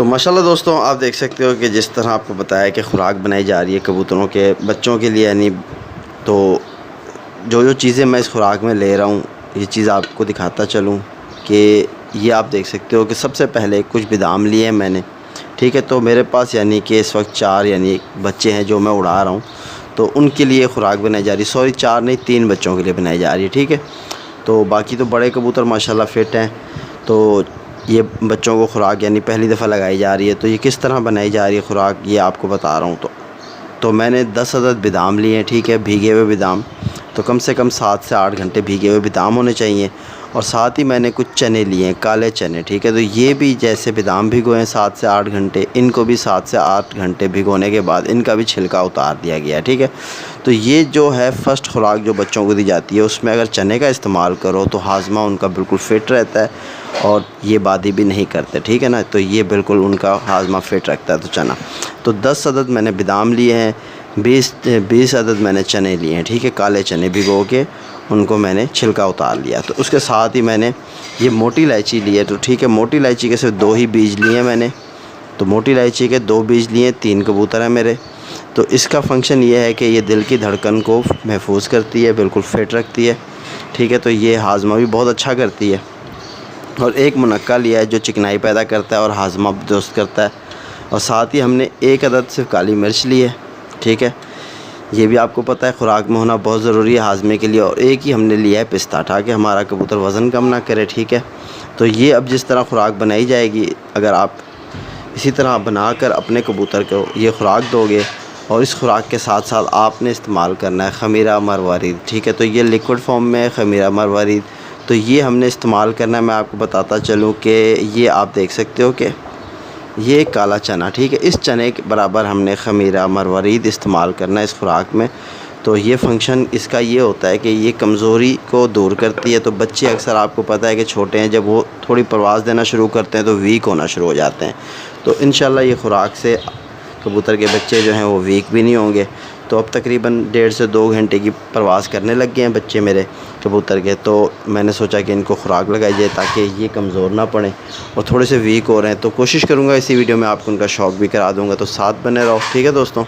तो माशाल्लाह दोस्तों, आप देख सकते हो कि जिस तरह आपको बताया कि ख़ुराक बनाई जा रही है कबूतरों के बच्चों के लिए, यानी तो जो चीज़ें मैं इस ख़ुराक में ले रहा हूँ, ये चीज़ आपको दिखाता चलूँ कि ये आप देख सकते हो कि सबसे पहले कुछ बादाम लिए हैं मैंने, ठीक है। तो मेरे पास यानी कि इस वक्त 4 यानी बच्चे हैं जो मैं उड़ा रहा हूँ, तो उनके लिए ख़ुराक बनाई जा रही है। सॉरी, 4 नहीं, 3 बच्चों के लिए बनाई जा रही है, ठीक है। तो बाकी तो बड़े कबूतर माशाल्लाह फ़िट हैं। तो ये बच्चों को ख़ुराक यानी पहली दफ़ा लगाई जा रही है। तो ये किस तरह बनाई जा रही है ख़ुराक, ये आपको बता रहा हूँ। तो मैंने 10 अदद बादाम लिए हैं, ठीक है, भीगे हुए बादाम। तो कम से कम 7 से 8 घंटे भीगे हुए बादाम होने चाहिए। और साथ ही मैंने कुछ चने लिए हैं, काले चने, ठीक है। तो ये भी जैसे बादाम भिगोए हैं 7 से 8 घंटे, इनको भी 7 से 8 घंटे भिगोने के बाद इनका भी छिलका उतार दिया गया है, ठीक है। तो ये जो है फ़र्स्ट ख़ुराक जो बच्चों को दी जाती है, उसमें अगर चने का इस्तेमाल करो तो हाज़मा उनका बिल्कुल फ़िट रहता है और ये बादी भी नहीं करते, ठीक है ना। तो ये बिल्कुल उनका हाज़मा फ़िट रखता है। तो चना, तो 10 अदद मैंने बादाम लिए हैं, 20 अदद मैंने चने लिए हैं, ठीक है, काले चने भिगो के उनको मैंने छिलका उतार लिया। तो उसके साथ ही मैंने ये मोटी इलायची ली है, तो ठीक है, मोटी इलायची के सिर्फ 2 ही बीज लिए हैं मैंने। तो मोटी इलायची के 2 बीज लिए, 3 कबूतर हैं मेरे। तो इसका फ़ंक्शन ये है कि ये दिल की धड़कन को महफूज करती है, बिल्कुल फ़िट रखती है, ठीक है। तो ये हाज़मा भी बहुत अच्छा करती है। और एक मुनक्का लिया है जो चिकनाई पैदा करता है और हाज़मा दुरुस्त करता है। और साथ ही हमने 1 अदद सिर्फ काली मिर्च ली है, ठीक है। ये भी आपको पता है ख़ुराक में होना बहुत ज़रूरी है हाज़मे के लिए। और एक ही हमने लिया है पिस्ता, ताकि हमारा कबूतर वज़न कम ना करे, ठीक है। तो ये अब जिस तरह ख़ुराक बनाई जाएगी, अगर आप इसी तरह बनाकर अपने कबूतर को ये ख़ुराक दोगे और इस ख़ुराक के साथ साथ आपने इस्तेमाल करना है ख़मीरा मरवारीद, ठीक है। तो ये लिक्विड फॉर्म में है ख़मीरा मरवारीद, तो ये हमने इस्तेमाल करना है। मैं आपको बताता चलूँ कि ये आप देख सकते हो कि ये काला चना, ठीक है, इस चने के बराबर हमने ख़मीरा मरवारीद इस्तेमाल करना है इस ख़ुराक में। तो ये फ़ंक्शन इसका ये होता है कि ये कमज़ोरी को दूर करती है। तो बच्चे अक्सर आपको पता है कि छोटे हैं, जब वो थोड़ी परवाज़ देना शुरू करते हैं तो वीक होना शुरू हो जाते हैं। तो इंशाल्लाह ये ख़ुराक से कबूतर के बच्चे जो हैं वो वीक भी नहीं होंगे। तो अब तकरीबन 1.5 से 2 घंटे की परवाज़ करने लग गए हैं बच्चे मेरे कबूतर के। तो मैंने सोचा कि इनको ख़ुराक लगाई जाए ताकि ये कमज़ोर ना पड़ें और थोड़े से वीक हो रहे हैं। तो कोशिश करूँगा इसी वीडियो में आपको उनका शौक़ भी करा दूँगा, तो साथ बने रहो, ठीक है दोस्तों।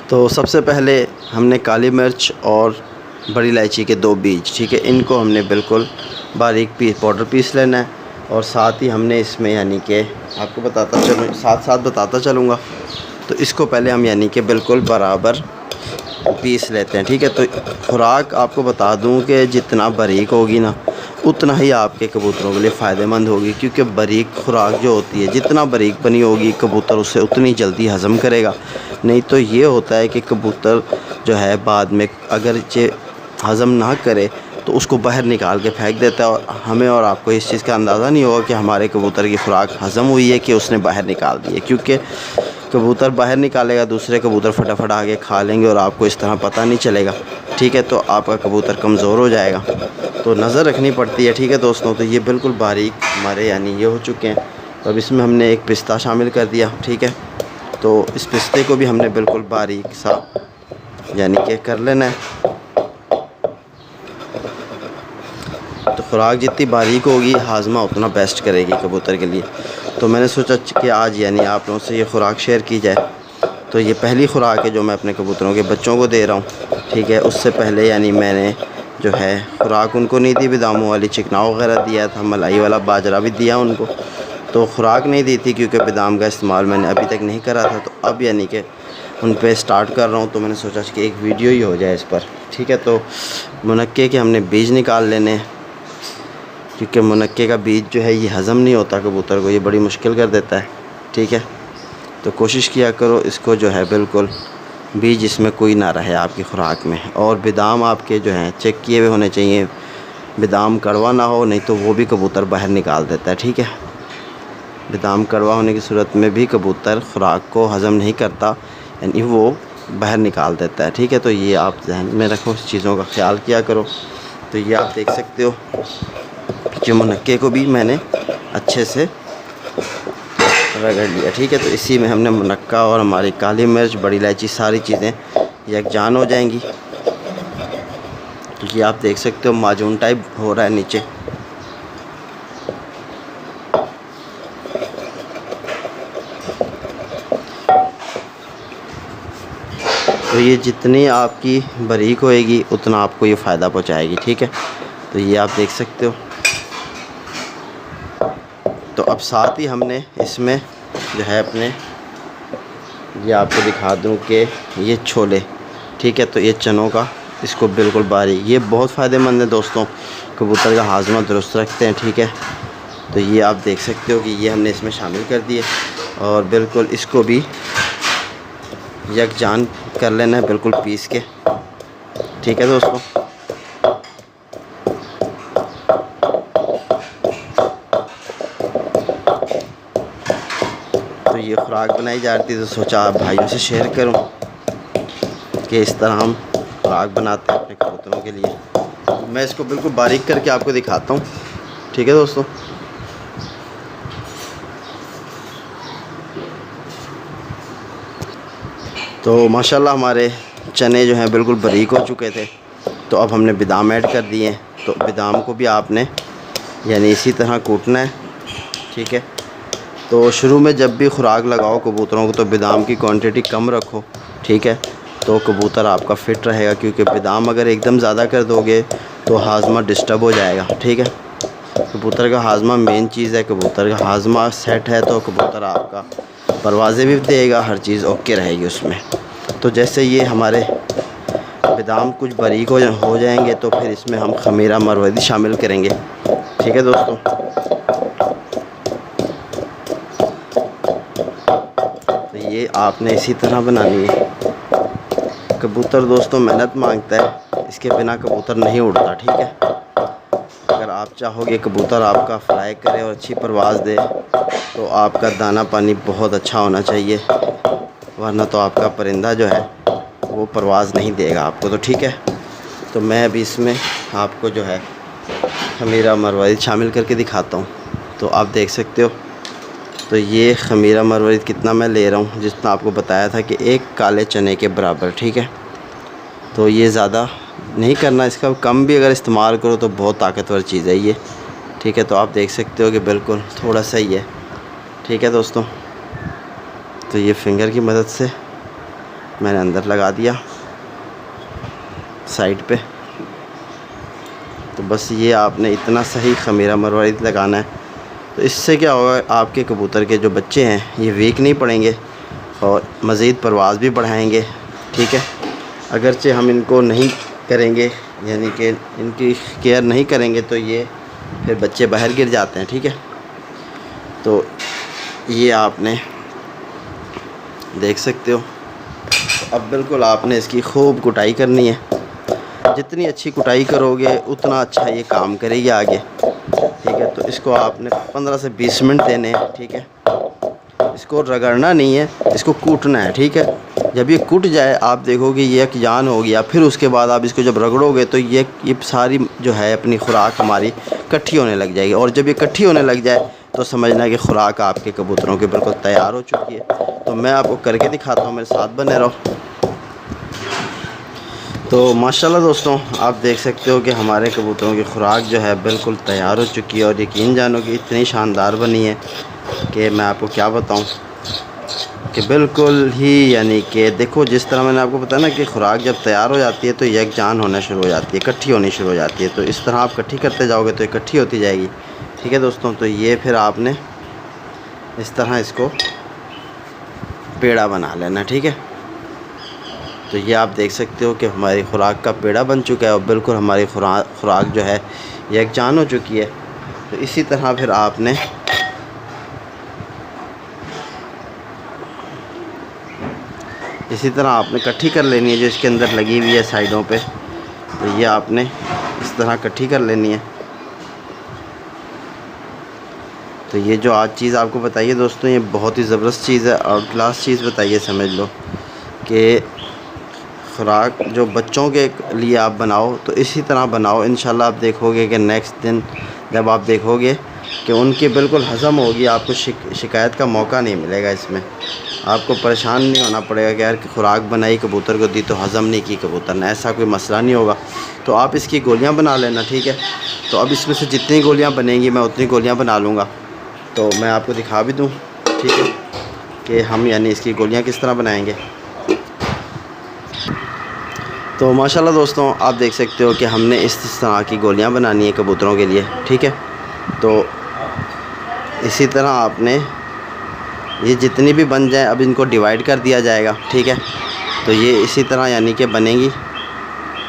तो सबसे पहले हमने काली मिर्च और बड़ी इलायची के 2 बीज, ठीक है, इनको हमने बिल्कुल बारीक पाउडर पीस लेना है। और साथ ही हमने इसमें यानी कि आपको बताता चलूँ, साथ साथ बताता चलूँगा। तो इसको पहले हम यानी कि बिल्कुल बराबर पीस लेते हैं, ठीक है। तो ख़ुराक आपको बता दूं कि जितना बारीक होगी ना, उतना ही आपके कबूतरों के लिए फ़ायदेमंद होगी, क्योंकि बारीक ख़ुराक जो होती है, जितना बारीक बनी होगी कबूतर उससे उतनी जल्दी हज़म करेगा। नहीं तो ये होता है कि कबूतर जो है बाद में अगर ये हज़म ना करे तो उसको बाहर निकाल के फेंक देता है, और हमें और आपको इस चीज़ का अंदाज़ा नहीं होगा कि हमारे कबूतर की ख़ुराक हज़म हुई है कि उसने बाहर निकाल दी है। क्योंकि कबूतर बाहर निकालेगा, दूसरे कबूतर फटाफट आके खा लेंगे और आपको इस तरह पता नहीं चलेगा, ठीक है। तो आपका कबूतर कमज़ोर हो जाएगा, तो नज़र रखनी पड़ती है, ठीक है दोस्तों। तो ये बिल्कुल बारीक हमारे यानी ये हो चुके हैं। तो अब इसमें हमने एक पिस्ता शामिल कर दिया, ठीक है। तो इस पिस्ते को भी हमने बिल्कुल बारीक सा यानी कि कर लेना है। तो ख़ुराक जितनी बारीक होगी हाज़मा उतना बेस्ट करेगी कबूतर के लिए। तो मैंने सोचा कि आज यानी आप लोगों से ये ख़ुराक शेयर की जाए। तो ये पहली ख़ुराक है जो मैं अपने कबूतरों के बच्चों को दे रहा हूँ, ठीक है। उससे पहले यानी मैंने जो है ख़ुराक उनको नहीं दी, बादामों वाली चिकना वगैरह दिया था, मलाई वाला बाजरा भी दिया उनको। तो ख़ुराक नहीं दी थी क्योंकि बादाम का इस्तेमाल मैंने अभी तक नहीं करा था। तो अब यानी कि उन पे स्टार्ट कर रहा हूँ। तो मैंने सोचा कि एक वीडियो ही हो जाए इस पर, ठीक है। तो मुनक्के के हमने बीज निकाल लेने हैं, क्योंकि मुनक्के का बीज जो है ये हज़म नहीं होता कबूतर को, ये बड़ी मुश्किल कर देता है, ठीक है। तो कोशिश किया करो इसको जो है बिल्कुल बीज इसमें कोई ना रहे आपकी ख़ुराक में। और बादाम आपके जो हैं चेक किए हुए होने चाहिए, बादाम कड़वा ना हो, नहीं तो वो भी कबूतर बाहर निकाल देता है, ठीक है। बादाम कड़वा होने की सूरत में भी कबूतर ख़ुराक को हज़म नहीं करता, यानी वो बाहर निकाल देता है, ठीक है। तो ये आप ध्यान में रखो, इस चीज़ों का ख्याल किया करो। तो ये आप देख सकते हो कि मुनक्के को भी मैंने अच्छे से रगड़ लिया, ठीक है। तो इसी में हमने मुनक्का और हमारी काली मिर्च, बड़ी इलायची, सारी चीज़ें यकजान हो जाएंगी। तो ये आप देख सकते हो माजून टाइप हो रहा है नीचे। तो ये जितनी आपकी बारीक होएगी उतना आपको ये फ़ायदा पहुँचाएगी, ठीक है। तो ये आप देख सकते हो। तो अब साथ ही हमने इसमें जो है अपने, ये आपको दिखा दूं कि ये छोले, ठीक है, तो ये चनों का इसको बिल्कुल बारीक, ये बहुत फ़ायदेमंद है दोस्तों, कबूतर का हाजमा दुरुस्त रखते हैं, ठीक है। तो ये आप देख सकते हो कि ये हमने इसमें शामिल कर दिए और बिल्कुल इसको भी यकजान कर लेना है, बिल्कुल पीस के, ठीक है दोस्तों। तो ये खुराक बनाई जा रही थी, तो सोचा आप भाइयों से शेयर करूं कि इस तरह हम खुराक बनाते हैं अपने कबूतरों के लिए। मैं इसको बिल्कुल बारीक करके आपको दिखाता हूं, ठीक है दोस्तों। तो माशाल्लाह हमारे चने जो हैं बिल्कुल बारीक हो चुके थे। तो अब हमने बादाम ऐड कर दिए हैं। तो बादाम को भी आपने यानी इसी तरह कूटना है, ठीक है। तो शुरू में जब भी खुराक लगाओ कबूतरों को तो बादाम की क्वांटिटी कम रखो, ठीक है। तो कबूतर आपका फ़िट रहेगा, क्योंकि बादाम अगर एकदम ज़्यादा कर दोगे तो हाजमा डिस्टर्ब हो जाएगा, ठीक है। कबूतर का हाजमा मेन चीज़ है, कबूतर का हाजमा सेट है तो कबूतर आपका परवाज़ें भी देगा, हर चीज़ ओके रहेगी उसमें। तो जैसे ये हमारे बादाम कुछ बारीक हो जाएंगे तो फिर इसमें हम खमीरा मरवदी शामिल करेंगे, ठीक है दोस्तों। तो ये आपने इसी तरह बनानी है। कबूतर दोस्तों मेहनत मांगता है, इसके बिना कबूतर नहीं उड़ता, ठीक है। अगर आप चाहोगे कबूतर आपका फ्लाई करे और अच्छी परवाज़ दे तो आपका दाना पानी बहुत अच्छा होना चाहिए, वरना तो आपका परिंदा जो है वो परवाज़ नहीं देगा आपको, तो ठीक है। तो मैं अभी इसमें आपको जो है खमीरा मरवरी शामिल करके दिखाता हूँ। तो आप देख सकते हो। तो ये खमीरा मरवरी कितना मैं ले रहा हूँ, जितना आपको बताया था कि एक काले चने के बराबर, ठीक है। तो ये ज़्यादा नहीं करना, इसका कम भी अगर इस्तेमाल करो तो बहुत ताकतवर चीज़ है ये, ठीक है। तो आप देख सकते हो कि बिल्कुल थोड़ा सा ही है, ठीक है दोस्तों। तो ये फिंगर की मदद से मैंने अंदर लगा दिया साइड पे। तो बस ये आपने इतना सही खमीरा मरवरी लगाना है। तो इससे क्या होगा, आपके कबूतर के जो बच्चे हैं ये वीक नहीं पड़ेंगे और मज़ीद परवाज़ भी बढ़ाएंगे, ठीक है। अगरचे हम इनको नहीं करेंगे, यानी कि इनकी केयर नहीं करेंगे तो ये फिर बच्चे बाहर गिर जाते हैं, ठीक है। तो ये आपने देख सकते हो। तो अब बिल्कुल आपने इसकी खूब कुटाई करनी है। जितनी अच्छी कुटाई करोगे उतना अच्छा ये काम करेगी आगे, ठीक है। तो इसको आपने 15 से 20 मिनट देने हैं, ठीक है। इसको रगड़ना नहीं है, इसको कूटना है, ठीक है। जब ये कूट जाए आप देखोगे ये यकजान हो गया, फिर उसके बाद आप इसको जब रगड़ोगे तो ये सारी जो है अपनी खुराक हमारी इकट्ठी होने लग जाएगी। और जब ये इकट्ठी होने लग जाए तो समझना कि खुराक आपके कबूतरों की बिल्कुल तैयार हो चुकी है। तो मैं आपको करके दिखाता हूँ, मेरे साथ बने रहो। तो माशाल्लाह दोस्तों आप देख सकते हो कि हमारे कबूतरों की खुराक जो है बिल्कुल तैयार हो चुकी है और यकीन जानो कि इतनी शानदार बनी है कि मैं आपको क्या बताऊं कि बिल्कुल ही, यानी कि देखो जिस तरह मैंने आपको बताया ना कि खुराक जब तैयार हो जाती है तो यकजान होना शुरू हो जाती है, इकट्ठी होनी शुरू हो जाती है। तो इस तरह आप इकट्ठी करते जाओगे तो इकट्ठी होती जाएगी, ठीक है दोस्तों। तो ये फिर आपने इस तरह इसको पेड़ा बना लेना, ठीक है। तो ये आप देख सकते हो कि हमारी खुराक का पेड़ा बन चुका है और बिल्कुल हमारी खुराक जो है यकजान हो चुकी है। तो इसी तरह फिर आपने इकट्ठी कर लेनी है जो इसके अंदर लगी हुई है साइडों पे। तो ये आपने इस तरह इकट्ठी कर लेनी है। तो ये जो आज चीज़ आपको बताइए दोस्तों, ये बहुत ही ज़बरदस्त चीज़ है और क्लास चीज़ बताइए, समझ लो कि खुराक जो बच्चों के लिए आप बनाओ तो इसी तरह बनाओ। इंशाल्लाह आप देखोगे कि नेक्स्ट दिन जब आप देखोगे कि उनकी बिल्कुल हज़म होगी, आपको शिकायत का मौका नहीं मिलेगा। इसमें आपको परेशान नहीं होना पड़ेगा कि यार खुराक बनाई कबूतर को दी तो हज़म नहीं की कबूतर ने, ऐसा कोई मसला नहीं होगा। तो आप इसकी गोलियां बना लेना, ठीक है। तो अब इसमें से जितनी गोलियां बनेंगी मैं उतनी गोलियां बना लूँगा। तो मैं आपको दिखा भी दूँ, ठीक है, कि हम यानी इसकी गोलियाँ किस तरह बनाएंगे। तो माशाल्लाह दोस्तों आप देख सकते हो कि हमने इस तरह की गोलियां बनानी है कबूतरों के लिए, ठीक है। तो इसी तरह आपने ये जितनी भी बन जाए अब इनको डिवाइड कर दिया जाएगा, ठीक है। तो ये इसी तरह यानी कि बनेंगी,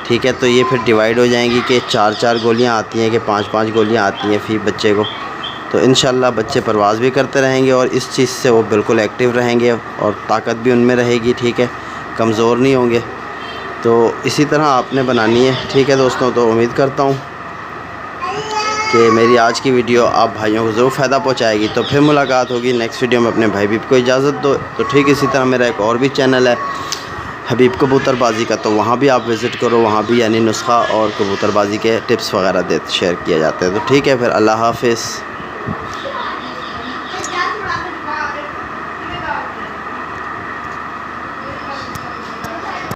ठीक है। तो ये फिर डिवाइड हो जाएंगी कि 4-4 गोलियां आती हैं कि 5-5 गोलियां आती हैं फ़ी बच्चे को। तो इंशाल्लाह बच्चे परवाज़ भी करते रहेंगे और इस चीज़ से वो बिल्कुल एक्टिव रहेंगे और ताकत भी उनमें रहेगी, ठीक है, कमज़ोर नहीं होंगे। तो इसी तरह आपने बनानी है, ठीक है दोस्तों। तो उम्मीद करता हूँ कि मेरी आज की वीडियो आप भाइयों को ज़रूर फ़ायदा पहुँचाएगी। तो फिर मुलाकात होगी नेक्स्ट वीडियो में। अपने भाई बीब को इजाज़त दो। तो ठीक इसी तरह मेरा एक और भी चैनल है हबीब कबूतरबाजी का, तो वहाँ भी आप विज़िट करो। वहाँ भी यानी नुस्खा और कबूतरबाजी के टिप्स वगैरह शेयर किए जाते हैं। तो ठीक है फिर, अल्लाह हाफ़िज़।